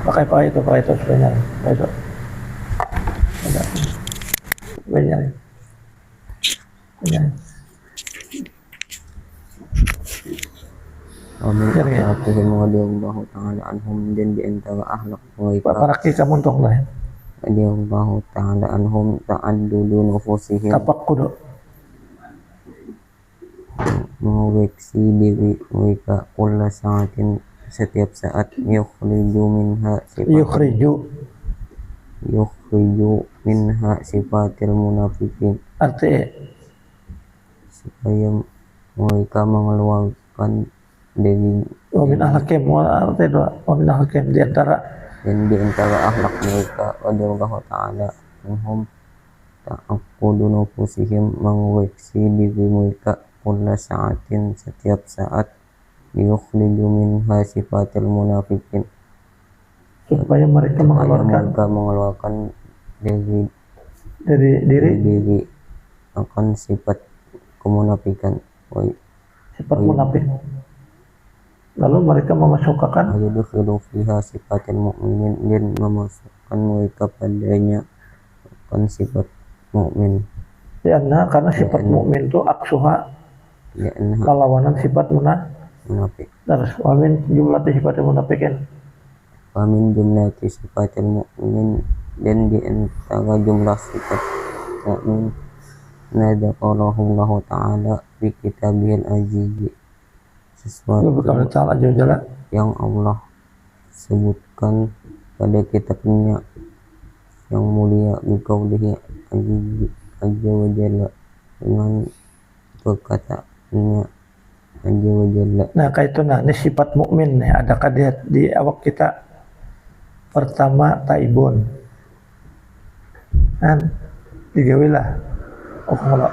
Pakai itu sebenarnya. Pakai itu. Sebenarnya. Amin. Rahmatullahi radhiyallahu ta'ala anhum, dan di antara akhlak mereka para kita muntung lah. radhiyallahu ta'ala anhum ta'addudu nufusihim, Tapaqqud, mengoreksi diri mereka kulla saatin, setiap saat, yukhriju minha sifatil munafiqin, artinya supaya mereka mengeluarkan dari wamin al-hakim, wamin al-hakim di antara akhlak mereka radhiyallahu ta'ala anhum ta'aqqudu nufusihim, mengoreksi diri mereka kulla saatin, setiap saat, yukhriju minha sifatil munafiqin, supaya mereka mengeluarkan dari diri akan sifat kemunafikan, sifat munafik. Lalu mereka memasukkan ayudkhulu fiha sifatil mu'minin, dan memasukkan mereka padanya akan sifat mukmin. Karena sifat mukmin itu aksuha, lawanan sifat munafik. Terus wamin jumlah sifat munafikin, wamin jumlah sifatil mu'minin, dan di antara jumlah sifat mukmin Allah Ta'ala di kitabil aziz, sesuatu yang Allah sebutkan pada kitabnya yang mulia, biqaulihi azza wa jalla, dengan perkataannya azza wa jalla. Nah kaituna ini sifat mukmin nih, adakah dia di awak kita? Pertama taibun kan digawilah kalau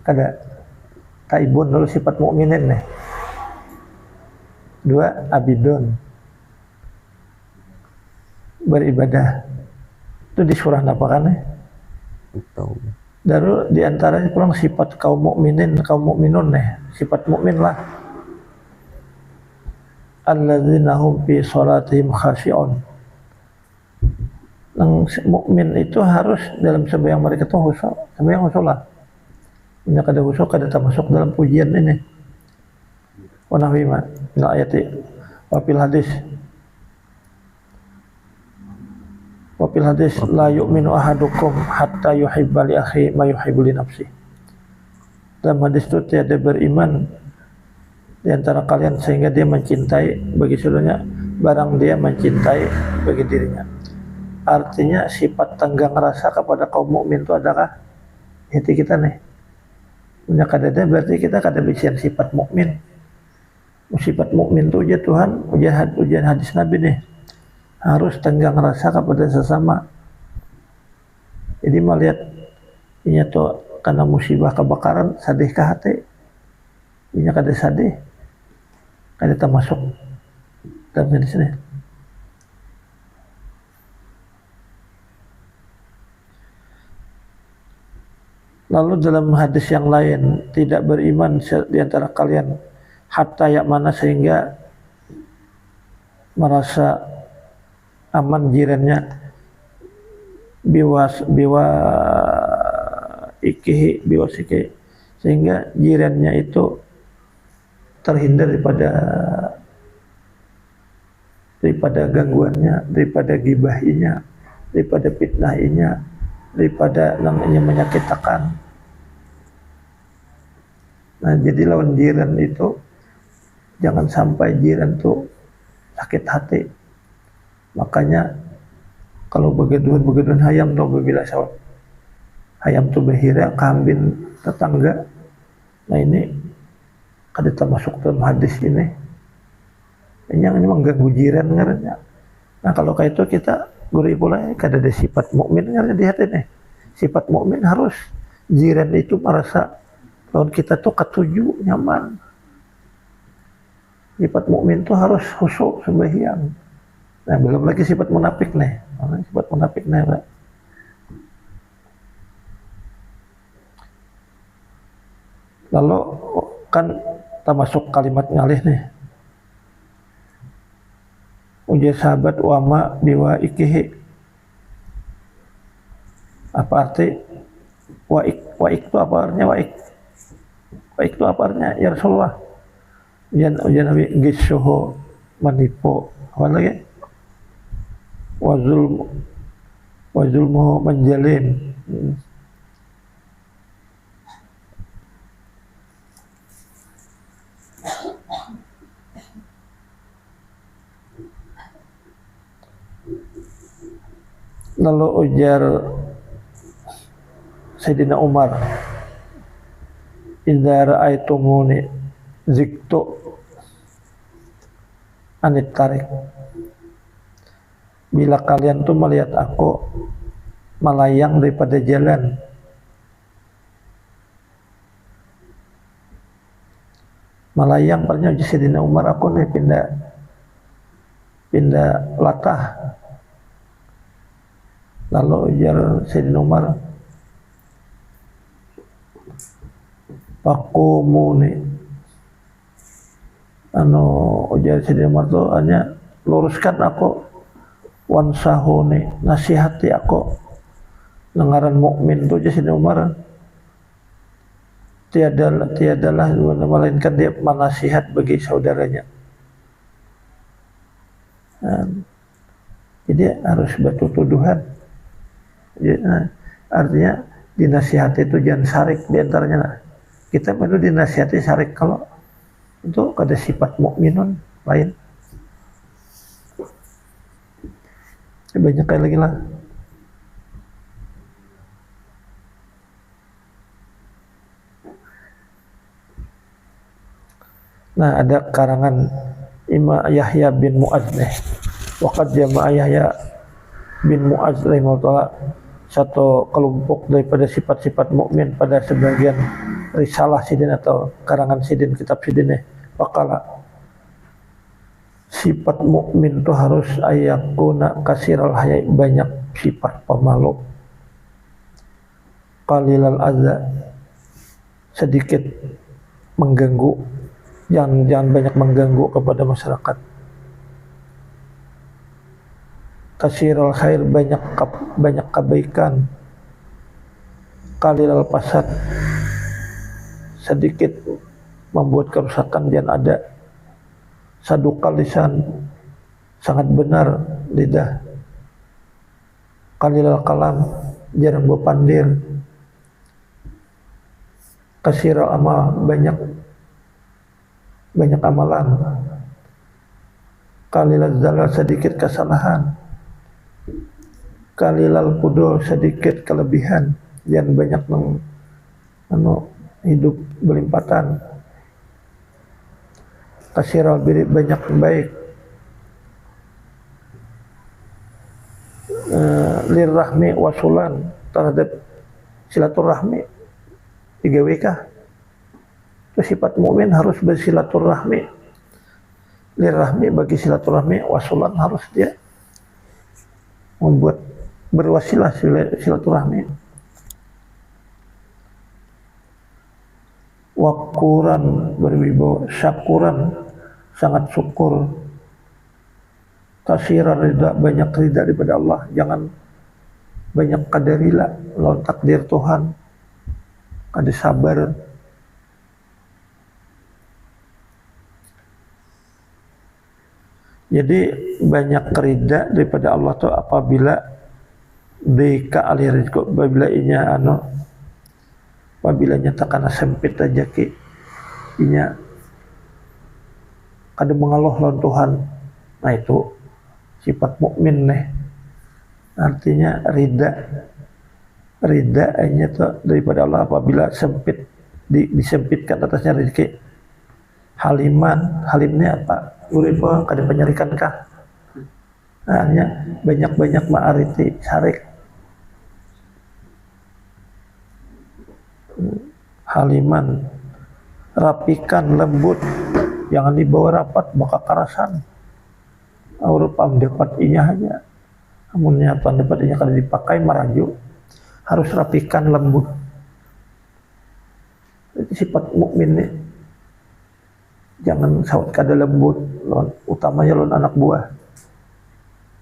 kada taibun dulu sifat mukminin nih. Dua abidun, beribadah. Itu di surah apa kan nih? Daru diantaranya pulang sifat kaum mukminin, kaum mukminun nih, sifat mukmin lah. Alladzina hum fi salatihim khashi'un. Yang mukmin itu harus dalam sembahyang mereka itu khusyuk, sembahyang khusyuk lah. Punya kada khusyuk kada termasuk dalam pujian ini. Wa nahwi ma min ayati wa fil hadis. Wa fil hadis la yu'minu ahadukum hatta yuhibba li akhi ma yuhibbu li nafsi. Dalam hadis itu tiada beriman di antara kalian sehingga dia mencintai bagi saudaranya barang dia mencintai bagi dirinya. Artinya sifat tenggang rasa kepada kaum mukmin itu adakah hati kita nih. Punya kadada berarti kita kada bisa sifat mukmin. Sifat mukmin itu ujian Tuhan, ujian hadis Nabi nih. Harus tenggang rasa kepada sesama. Jadi melihat ini tuh karena musibah kebakaran sadih ke hati. Punya kada sadih. Kada termasuk dalam hadis ini. Lalu dalam hadis yang lain, tidak beriman di antara kalian hatta yang mana sehingga merasa aman jirannya biwa sikih, sehingga jirannya itu terhindar daripada gangguannya, daripada gibahinya, daripada fitnahinya, daripada namanya menyakitkan. Nah jadi lawan jiran itu jangan sampai jiran tuh sakit hati. Makanya kalau begaduhan hayam tuh bila sawat hayam tuh berhira kambing tetangga. Nah ini kada termasuk dalam hadis ini. Yang ini mengganggu jiran ngarannya. Nah kalau kayak itu kita gurih pula kada ada sifat mukmin ngarannya di hati nih. Sifat mukmin harus jiran itu merasa lawan kita tuh ketuju nyaman. Sifat mukmin itu harus khusyuk sembahyang. Nah belum lagi sifat munafik nih. Sifat munafik nih Pak. Lalu kan termasuk kalimat ngalih nih. Ujar sahabat wama biwa ikihi. Apa arti waik itu apa artinya waik? Waik itu apa artinya ya Rasulullah? Ujian Nabi gishuhu menipu. Apa lagi? Wazulmuhu menjalin. Lalu ujar Sayyidina Umar, idza ra'aitumuni ziktu anit tarik. Bila kalian tuh melihat aku melayang daripada jalan. Melayang pernah Sayyidina Umar, aku nih pindah latah. Lalu ujar Sayyidina Umar, Pakumuni. Ujar Sayyidina Umar tuh hanya luruskan aku, wansahuni, nasihati aku. Dengaran mukmin tuh Sayyidina Umar tiadalah melainkan dia menasihat bagi saudaranya. Jadi harus batu tuduhan. Artinya dinasihati itu jangan syarik diantaranya. Nah, kita perlu dinasihati syarik kalau itu ada sifat mukminun lain. Banyak kayak lagi lah. Nah, ada karangan Imam Yahya bin Mu'adz nih. Waqad jama'a Yahya bin Mu'adz rahimahullah satu kelompok daripada sifat-sifat mukmin pada sebagian risalah sidin atau karangan sidin, kitab sidin nih. Waqala sifat mukmin itu harus ayakuna kasiral hayai, banyak sifat pemalu, qalilal adza, sedikit mengganggu, jangan banyak mengganggu kepada masyarakat, kasiral khair, banyak kebaikan, qalilal fasad, sedikit membuat kerusakan, jangan ada, sadukal lisan, sangat benar lidah, qalilal kalam, jarang berpandir, kasiral amal, banyak amalan, qalilal zalal, sedikit kesalahan, qalilal qudul, sedikit kelebihan, jangan banyak hidup berlimpatan, kasiral biri, banyak baik, lirrahmi wasulan, terhadap silaturahmi, 3WK. Itu sifat mukmin harus bersilaturahmi, lirrahmi, bagi silaturahmi, wasulan, harus dia membuat berwasilah silaturahmi, wakuran, berwibawa, syakuran, sangat syukur, kasiran ridha, banyak ridha daripada Allah, jangan banyak kadarila, lawan takdir Tuhan, kada sabar. Jadi banyak ridha daripada Allah tuh apabila bika alih rizqo, apabila nyatakan sempit aja ki inya kada mengeluh lawan Tuhan. Nah, itu sifat mukmin nih, artinya ridha hanya tuh daripada Allah apabila sempit, disempitkan atasnya rezeki. Halimnya apa? Uripa kada penyarikan kah? Hanya banyak ma'ariti syarik. Haliman, rapikan, lembut, jangan dibawa rapat maka karasan. Aurupa dapat inya hanya, amunnya dapat inya kada dipakai maraju, harus rapikan, lembut. Itu sifat mukmin nih. Jangan sawat kada lembut, utamanya lawan anak buah.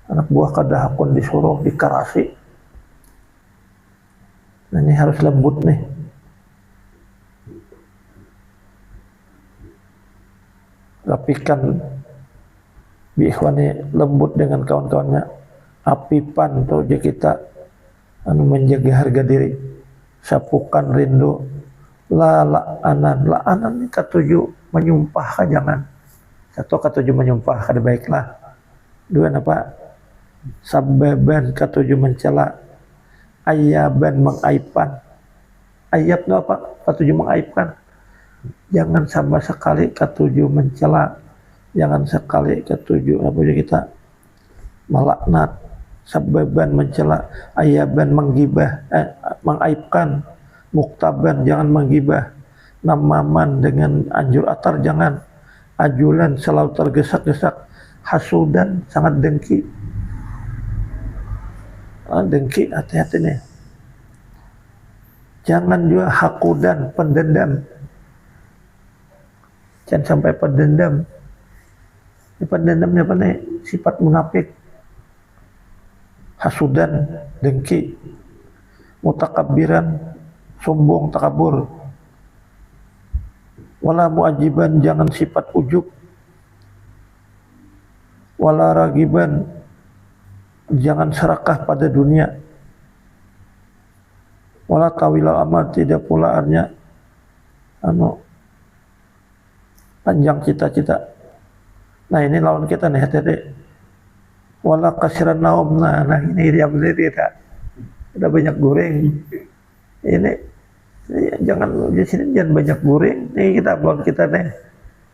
Anak buah kada hakun disuruh dikarasi. Nah, ini harus lembut nih. Rapikan biikhwani, lembut dengan kawan-kawannya. Apipan tuh kita menjaga harga diri. Sapukan rindu. La'anan ini ketujuh menyumpah, jangan. Satu, ketujuh menyumpah, kada baiklah. Dua, apa? Sababan, ketujuh mencela. Ayaban, mengaibkan. Ayab itu apa? Ketujuh mengaibkan. Jangan sama sekali ketujuh mencela. Jangan sekali ketujuh kita melaknat. Sababan, mencela. Ayaban, menggibah, mengaibkan. Muktaban, jangan menggibah. Namaman, dengan anjur atar, jangan. Ajulan, selalu tergesak-gesak. Hasudan, sangat dengki. Dengki, hati-hati nih. Jangan juga hakudan, pendendam. Jangan sampai pendendam. Pendendamnya apa nih? Sifat munafik. Hasudan, dengki. Mutakabbiran, sombong, takabur. Wala muajiban, jangan sifat ujub. Wala ragiban, jangan serakah pada dunia. Wala tawilal amal, tidak pula artinya panjang cita-cita. Nah ini lawan kita nih hati-hati. Wala kasiran naum, nah ini dia benar tidak. Udah banyak goreng. Ini jangan di sini jangan banyak goreng. Nih kita lawan kita nih.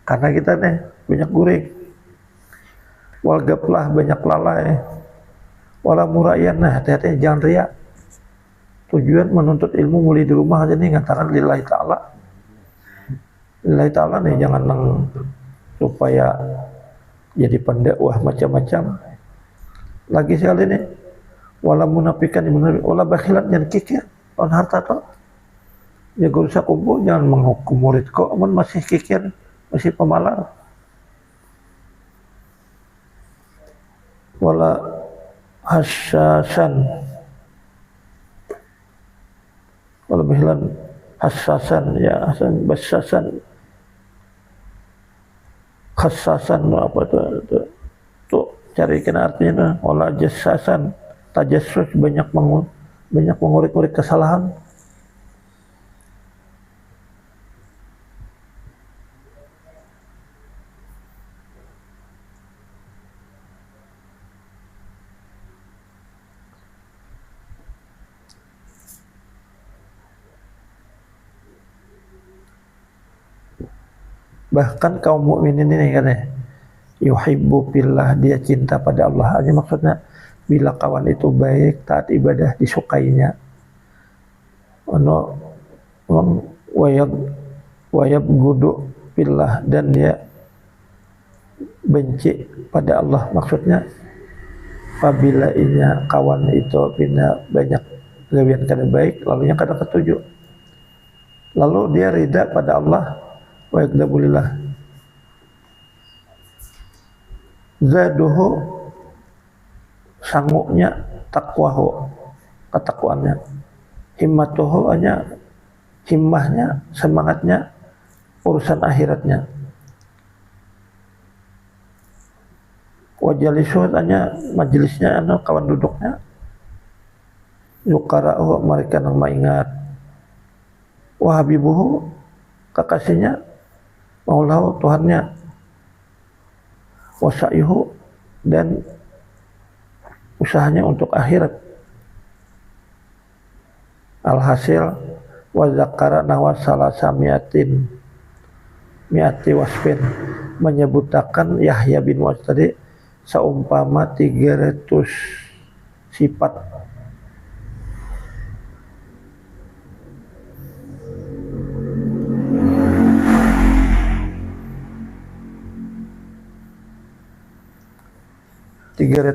Karena kita nih banyak goreng. Wal gaplah, banyak lalai. Wala murayan, nah hati-hati jangan riak. Tujuan menuntut ilmu mulai di rumah aja nih, ngatakan lillahi ta'ala. Lillahi ta'ala nih, jangan supaya jadi pendakwah macam-macam. Lagi sekali nih, wala munafikan wala bakhilan, jangan kikir on harta toh. Ya gak usah kumpul, jangan menghukum murid kok, amun masih kikir, masih pemalar. Wala hassasan, wala bakhilan hassasan, ya hasan bassasan, khassasan apa tuh carikan artinya. Wala jassasan, tajassus, banyak mengorek-orek kesalahan. Bahkan kaum mukminin ini kan ya, yuhibbu fillah, dia cinta pada Allah. Ini maksudnya bila kawan itu baik, taat ibadah, disukainya. Wayab gudu fillah, dan dia benci pada Allah. Maksudnya apabila inya kawan itu pindah banyak gawian kada baik, lalu yang kada ketujuh, lalu dia rida pada Allah. Wa yakdabulillah zaduhu, sanggupnya takwahu, ketakwaannya. Himmatuhu, hanya himmahnya, semangatnya urusan akhiratnya. Wajalisuhu, hanya majelisnya, kawan duduknya. Yukara'uhu, mereka yang mengingat. Wahabibuhu, kekasihnya. Maulahu, Tuhannya. Wasa'yuhu, dan usahanya untuk akhirat. Alhasil wa zakara nahwa salasa mi'ati wasfin, menyebutakan Yahya bin Mu'adz tadi seumpama 300 sifat.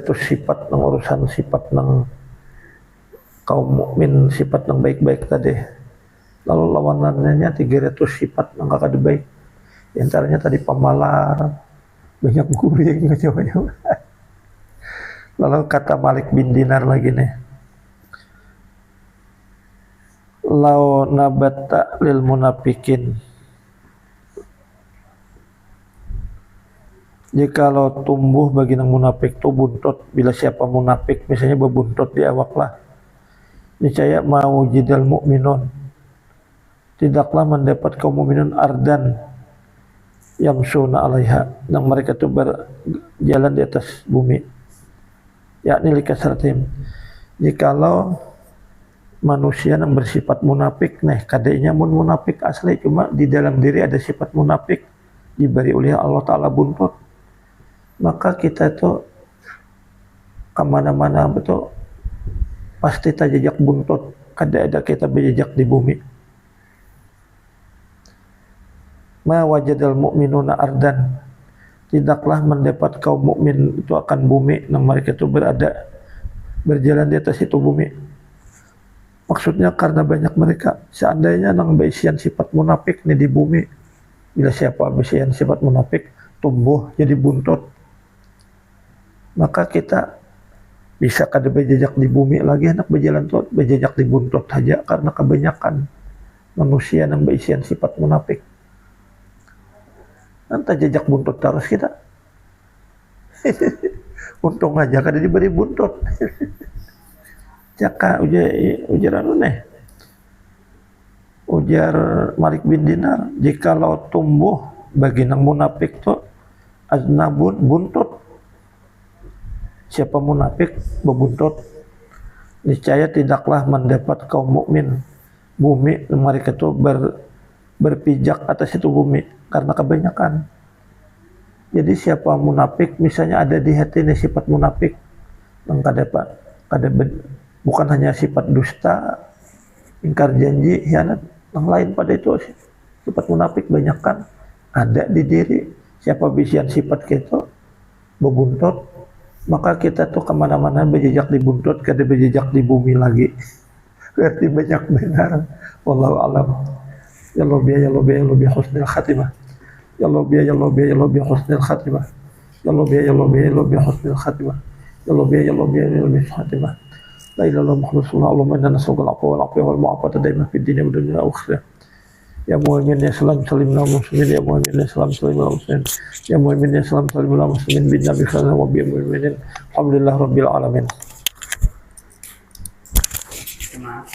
Sifat nang urusan sifat nang kaum mukmin, sifat nang baik-baik tadi. Lalu lawanannya 300 sifat nang kakak baik. Di antaranya tadi pemalar, banyak guring, macam-macam. Lalu kata Malik bin Dinar lagi nih, lau nabata lil munafikin, jikalau tumbuh bagi nang munafik tu buntut, bila siapa munafik misalnya berbuntut di awak lah, niscaya mau jidal mukminun, tidaklah mendapat kaum mukminun ardan yamsuna alaiha, yang mereka tu berjalan di atas bumi, yakni likasratim. Jikalau manusia yang bersifat munafik, kadainya munafik asli, cuma di dalam diri ada sifat munafik, diberi oleh Allah Ta'ala buntut, maka kita itu kemana-mana betul pasti terjejak buntut, kada ada kita berjejak di bumi. Ma wajadal mu'minuna ardan, tidaklah mendapat kaum mukmin itu akan bumi, yang mereka itu berjalan di atas itu bumi. Maksudnya karena banyak mereka, seandainya nang berisian sifat munafik nih di bumi, bila siapa berisian sifat munafik tumbuh jadi buntut, maka kita bisa kada berjejak di bumi lagi, anak berjalan tuh berjejak di buntut saja, karena kebanyakan manusia yang berisian sifat munafik. Nanti jejak buntut terus kita. Untung aja kada diberi buntut. Jaka ujaran neh. ujar Malik bin Dinar, jikalau tumbuh bagi nang munafik tuh aznabun, buntut. Siapa munafik berbuntut, niscaya tidaklah mendapat kaum mukmin bumi mereka itu berpijak atas itu bumi karena kebanyakan. Jadi siapa munafik, misalnya ada di hati ini sifat munafik, bukan hanya sifat dusta, ingkar janji, hianat, yang lain pada itu sifat munafik banyakkan ada di diri. Siapa bisian sifat kita berbuntut, maka kita tuh kemana-mana berjejak di buntut, kada berjejak di bumi lagi. Berarti banyak benar. Wallahu alam. Ya Rabbi husnul khatimah. Ya Rabbi husnul khatimah. Ya Rabbi husnul khatimah. Ya Rabbi husnul khatimah. La ilaha illallah Muhammadur Rasulullah. Allahumma inna nas'aluka al-'afwa wal 'afiyata wal mu'afata daima fid dunya wad dunya wal akhirah. Ya mu'min ya salam salim ala muslimin, ya mu'min ya salam salim ala muslimin, ya mu'min ya salam salim ala muslimin bin nabi sallallahu wa bi mu'minin. Alhamdulillah rabbil alamin. Maaf.